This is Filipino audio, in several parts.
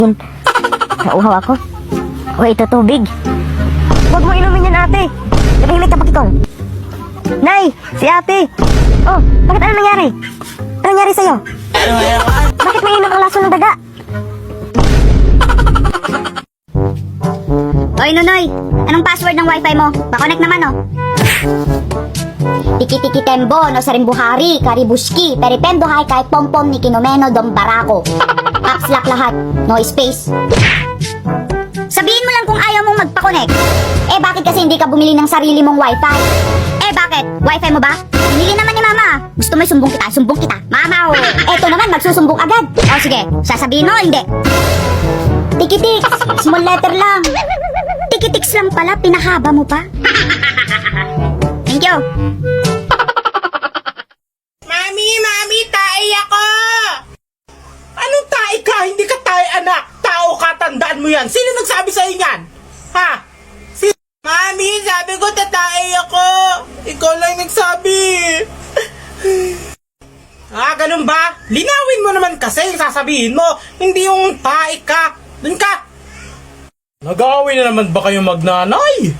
Yun. Nauhaw ako. O ito tubig. Huwag mo inumin yan, ate. Tumahimik ka, Bakikong. Nay, si ate. Oh, bakit ano nangyari? Ano nangyari sa'yo? Bakit may inom ang laso ng daga? Oy, Nonoy, anong password ng wifi mo? Pa-connect naman, oh. Tiki-tiki tembo, no sarimbuhari, karibuski, peripendo hay kahit pom-pom ni Kinomeno dom barako. Caps lock lahat, no space. Sabihin mo lang kung ayaw mong magpa-connect. Eh bakit kasi hindi ka bumili ng sarili mong wifi? Eh bakit? Wifi mo ba? Binili naman ni mama. Gusto mo sumbong kita? Sumbong kita. Mama, oh. Eto naman, magsusumbong agad. O sige, sasabihin mo, hindi. Tikitiks, small letter lang. Tikitiks lang pala, pinahaba mo pa. Thank you. Mami, tae ako! Anong tae ka? Hindi ka tae, anak! Tao ka, tandaan mo yan! Sino nagsabi sa'yo yan? Ha? Mami, sabi ko tatae ako! Ikaw lang nagsabi! Ganun ba? Linawin mo naman kasi yung sasabihin mo! Hindi yung tae ka! Dun ka! Nag-aaway na naman ba kayo magnanay?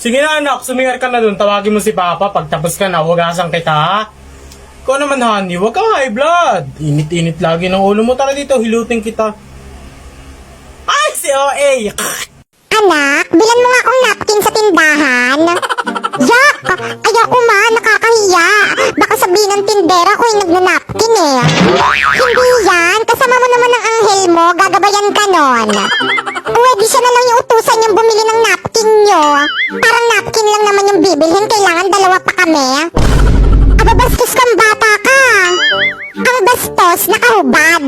Sige na anak, sumingar ka na dun. Tawagin mo si Papa. Pagtapos ka na, hugasan kita ha? Ikaw naman, honey, huwag kang high blood. Init-init lagi ng ulo mo. Tara dito, hilutin kita. Ay, si OA! Anak, bilan mo nga akong napkin sa tindahan. Yak! Ayoko ma, nakakahiya. Baka sabihin ng tindera ko yung nagnanapkin eh. Hindi yan, kasama mo naman ang anghel mo, gagabayan ka nun. Pwede siya na lang yung utusan yung bumili ng napkin nyo. Parang napkin lang naman yung bibilhin, kailangan dalawa pa kami. Ababastos kang bata ka. Ang bastos, nakahubad.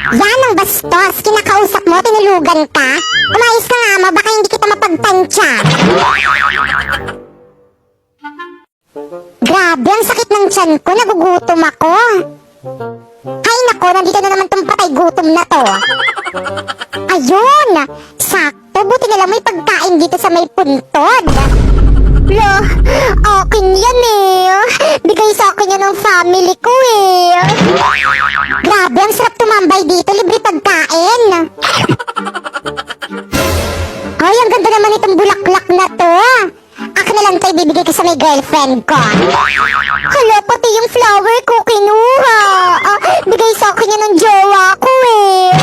Yan ang bastos, kinakausap mo, tinulugan ka. Umayos ka nga mo, baka hindi kita mapagtansya. Grabe, ang sakit ng tiyan ko, nagugutom ako. Ay nako, nandito na naman tong patay gutom na to. Ayun, sakto, buti na lang may pagkain dito sa may puntod. Lo, akin yan eh. Bigay sa akin yan ng family ko eh. Grabe, ang sarap tumambay dito, libre pagkain. Ay, ang ganda naman itong bulaklak na to. Akin na lang ito ibibigay ko sa may girlfriend ko. Hala, pati yung flower ko kinuha. Bigay sa akin yan ng jowa ko eh.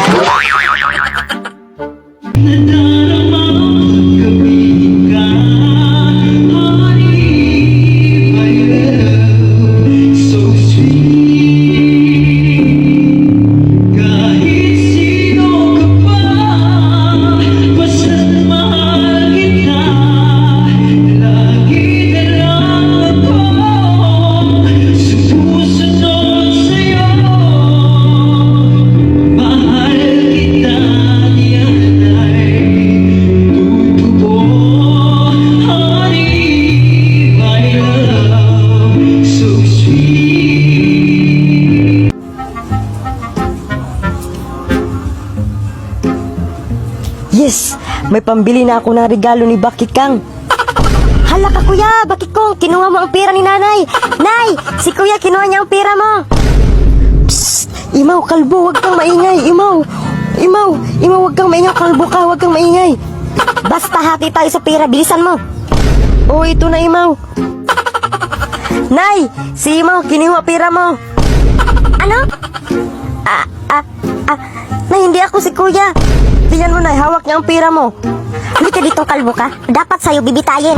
Yes! May pambili na ako ng regalo ni Bakikang. Hala ka kuya, Bakikong, kinuha mo ang pera ni nanay. Nay, si kuya kinuha niya ang pera mo. Psst! Imaw, kalbo, wag kang maingay. Imaw, wag kang maingay. Kalbo ka, wag kang maingay. Basta hati tayo sa pera, bilisan mo. Oh, ito na Imaw. Nay, si Imaw, kinuha pera mo. Ano? Nay, hindi ako si kuya. Tingnan mo na, hawak niya ang pera mo. Hindi ka ditong kalbo ka. Dapat sa'yo bibitayin.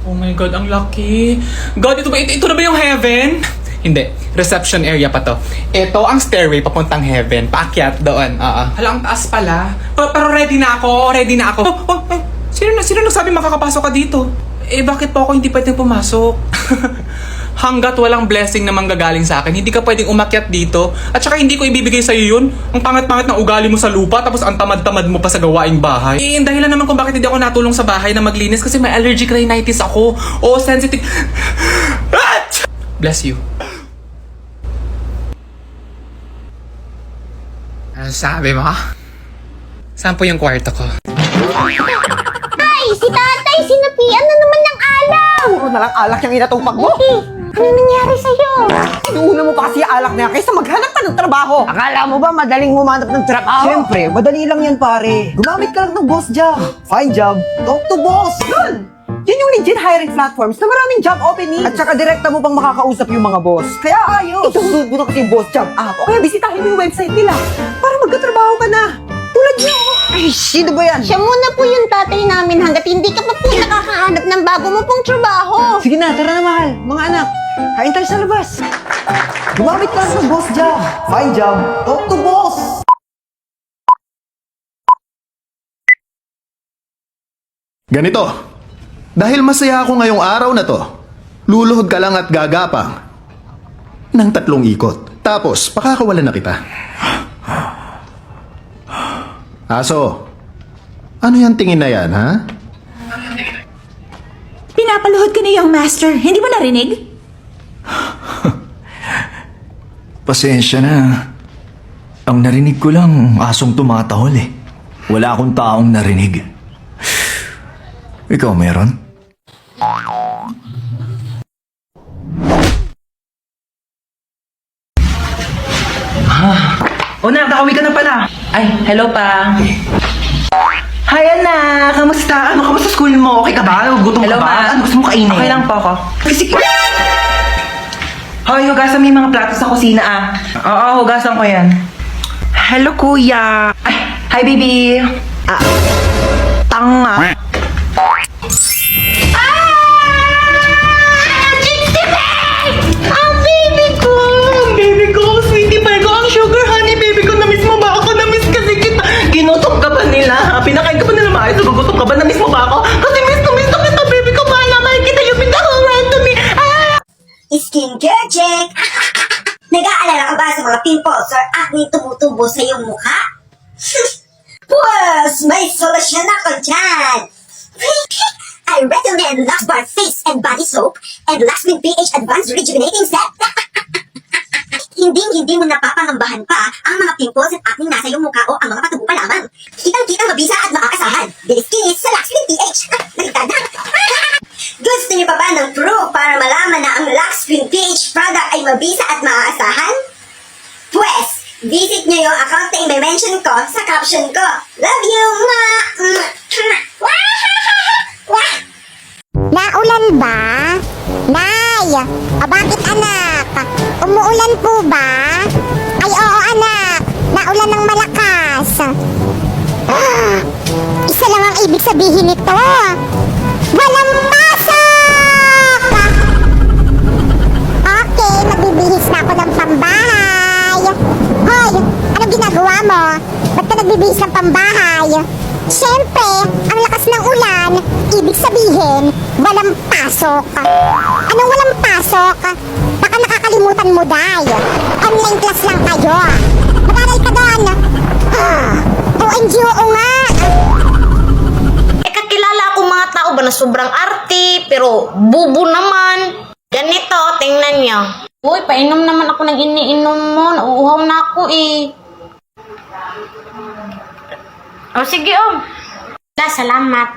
Oh my God, ang lucky. God, ito na ba yung heaven? Hindi, reception area pa to. Ito ang stairway papuntang heaven. Paakyat doon. Hala, ang taas pala. Pero ready na ako. Sino nagsabi makakapasok ka dito? Eh, bakit po ako hindi pwedeng pumasok? Hanggat walang blessing na manggagaling sa akin, hindi ka pwedeng umakyat dito. At saka hindi ko ibibigay sa'yo yun. Ang pangat-pangat ng ugali mo sa lupa, tapos ang tamad-tamad mo pa sa gawaing bahay. Eh, dahilan naman kung bakit hindi ako natulong sa bahay na maglinis kasi may allergic rhinitis ako. O, sensitive. Bless you. Ano sabi mo? Saan po yung kwarto ko? Ay! Si tatay, sinapian na naman ng alak! Puro na lang alak yung inatupag mo. Ano nangyari sa'yo? Inuuna mo pa kasi yung alak na yan kaysa maghanap ka ng trabaho. Akala mo ba madaling humanap ng trabaho? Siyempre, madali lang yan pare. Gumamit ka lang ng boss job. Find job, talk to boss. Yun! Yan yung legit hiring platforms na maraming job openings. At saka direkta mo pang makakausap yung mga boss. Kaya ayos. Itusunod mo na kasi yung boss job app. O kaya bisitahin mo yung website nila para magkatrabaho ka na. Tulad niyo. Ay, sino ba yan? Siya muna po yung tatay namin hanggat hindi ka pa po nakakahanap ng bago mo pong trabaho. Sige na, tara na mahal. Mga anak, kain tayo sa labas. Gumamit ka lang ng boss job. Find job, talk to boss. Ganito, dahil masaya ako ngayong araw na to, luluhod ka lang at gagapang ng 3 ikot. Tapos, pakakawalan na kita. Aso, ano yung tingin na yan, ha? Pinapaluhod ka na yung master. Hindi mo narinig? Pasensya na. Ang narinig ko lang, asong tumatahol eh. Wala akong taong narinig. Ikaw meron? O na, nakauwi ka na pala. Ay, hello pa. Hi, anak! Kamusta? Kamusta school mo? Okay ka ba? Gutom ka ba? Ano gusto mo kainin? Okay lang po ako. Sige. Hoy, hugasan mo yung mga plato sa kusina ah. Oo, hugasan ko yan. Hello, kuya. Ay, hi, baby. Tanga. Baby ko, sweetie pie ko, ang sugar honey, baby ko, na-miss mo ba ako? Na-miss kasi kita. Ginutom ka ba nila? Pinakain ka ba nila maayos? Nagugutom ka ba? Na-miss mo ba ako? Kasi miss na kita, baby ko. Mahal na mahal kita. You've been the whole right to me. Skincare check! Nag-aalala ka ba sa mga pimples or acne tumutubo sa iyong mukha? Pues, may solusyon ako dyan! I recommend Lux Bar Face and Body Soap and Lux Min pH Advanced Rejuvenating Set. Hindi mo napapangambahan pa ang mga pimples at acne nasa iyong mukha o ang mga patubo pa lamang. Kitang-kitang mabisa at makakasahan. Deliskinis sa Lux Min pH. Nagtad na. Gusto niyo pa ba ng proof para malaman na ang Lux Min pH product ay mabisa at maaasahan? Pues, visit niyo yung account na i-mention ko sa caption ko. Love you, ma! Naulan ba? Nay! Bakit anak? Umuulan po ba? Ay oo anak, naulan ng malakas. Isa lang ang ibig sabihin nito. Walang pasok! Okay, magbibihis na ako ng pambahay. Hoy, ano ginagawa mo? Ba't ka nagbibihis ng pambahay? Siyempre, ang lakas ng ulan, ibig sabihin, walang pasok. Anong walang pasok? Baka nakakalimutan mo, Day. Online class lang kayo. Mag-aral ka doon. OMG, oo nga. Kakilala akong mga tao ba na sobrang arte, pero bubo naman. Ganito, tingnan niyo. Uy, painom naman ako ng iniinom mo. Nauuhaw na ako eh. O sige, salamat.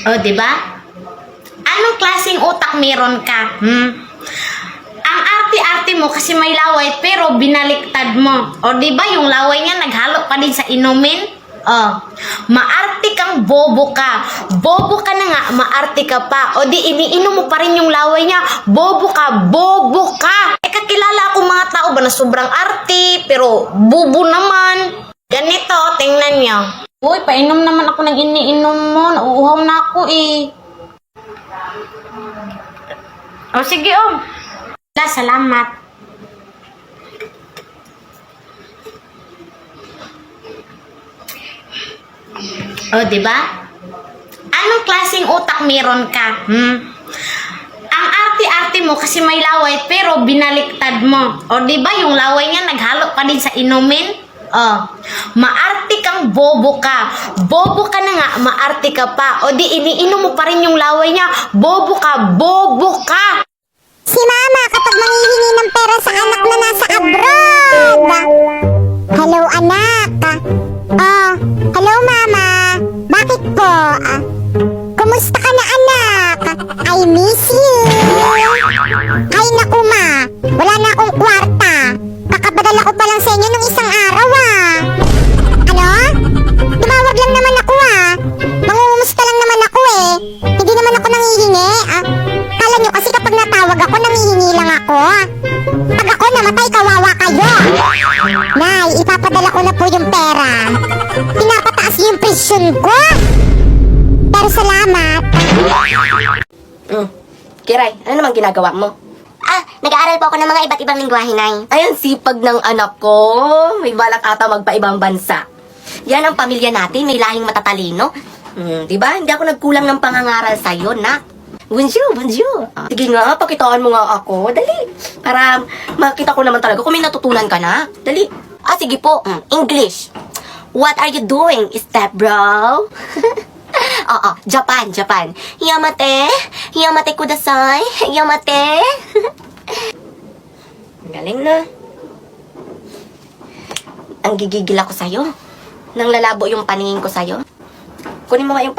O, diba? Anong klaseng utak meron ka? Ang arte-arte mo kasi may laway pero binaliktad mo. O, diba yung laway niya naghalo pa din sa inumin? Maarte kang bobo ka. Bobo ka na nga, maarte ka pa. O di iniinom mo pa rin yung laway niya. Bobo ka, bobo ka. Kakilala akong mga tao ba na sobrang arte, pero bubo naman. Ganito, tingnan niyo. Uy, painom naman ako ng iniinom mo. Nauuhaw na ako eh. O sige, salamat. O, diba? Anong klaseng utak meron ka? Ang arte-arte mo kasi may laway pero binaliktad mo. O, diba yung laway niya naghalo pa din sa inumin? Maarte kang bobo ka. Bobo ka na nga, maarte ka pa. O di iniinom mo pa rin yung laway niya. Bobo ka, bobo ka. Si mama kapag manghihingi ng pera sa anak na nasa abroad. Hello, anak. Oh, hello, mama. Bakit po? Kumusta ka na, anak? I miss you. Ay, naku, ma. Wala na akong kwarta. Kakapadala ko pa lang sa inyo nung isang araw, Ano? Tumawag lang naman ako, Mangungumusta lang naman ako, Hindi naman ako nangihingi, Kala nyo kasi kapag natawag ako, nangihingi lang ako, Pag ako namatay, kawawa kayo. Nay, ipapadala ko na po yung pera. Pinapataas yung presyon ko. Pero salamat. Kiray, ano naman ginagawa mo? Nag-aaral po ako ng mga iba't ibang lingwahe, Nay. Ayun, sipag ng anak ko. May balak ata magpa-ibang bansa. Yan ang pamilya natin, may lahing matatalino. Diba? Hindi ako nagkulang ng pangangaral sa'yo, nak. Bonjour, bonjour. Sige nga, pakitaan mo nga ako. Dali. Para makita ko naman talaga kung may natutunan ka na. Dali. Sige po. English. What are you doing, step bro? Japan, Japan. Yamate. Yamate kudasai. Yamate. Galing na. Ang gigigil ako sa'yo. Nang lalabo yung paningin ko sa'yo. Kunin mo nga yung